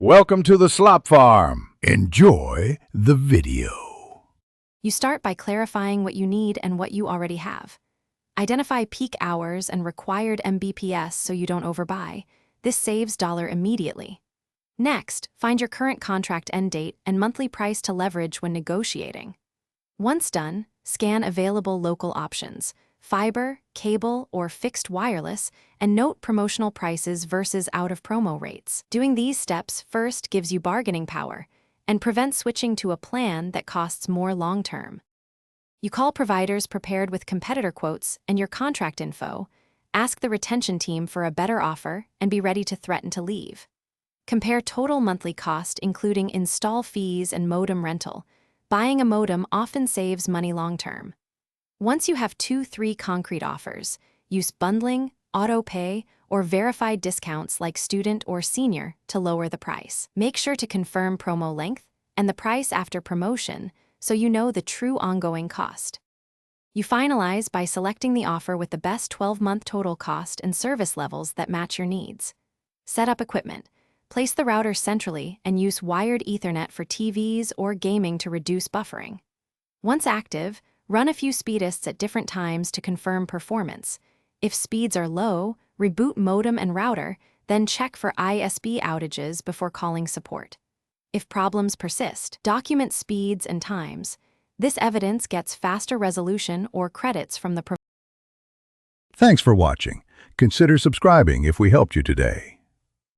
Welcome to the Slop Farm. Enjoy the video. You start by clarifying what you need and what you already have. Identify peak hours and required Mbps so you don't overbuy. This saves $ immediately. Next, find your current contract end date and monthly price to leverage when negotiating. Once done, scan available local options, fiber, cable, or fixed wireless, and note promotional prices versus out-of-promo rates. Doing these steps first gives you bargaining power and prevents switching to a plan that costs more long-term. You call providers prepared with competitor quotes and your contract info, ask the retention team for a better offer, and be ready to threaten to leave. Compare total monthly cost including install fees and modem rental. Buying a modem often saves money long-term. Once you have 2-3 concrete offers, use bundling, auto-pay, or verified discounts like student or senior to lower the price. Make sure to confirm promo length and the price after promotion so you know the true ongoing cost. You finalize by selecting the offer with the best 12-month total cost and service levels that match your needs. Set up equipment. Place the router centrally and use wired Ethernet for TVs or gaming to reduce buffering. Once active, run a few speed tests at different times to confirm performance. If speeds are low, reboot modem and router, then check for ISP outages before calling support. If problems persist, document speeds and times. This evidence gets faster resolution or credits from the provider. Thanks for watching. Consider subscribing if we helped you today.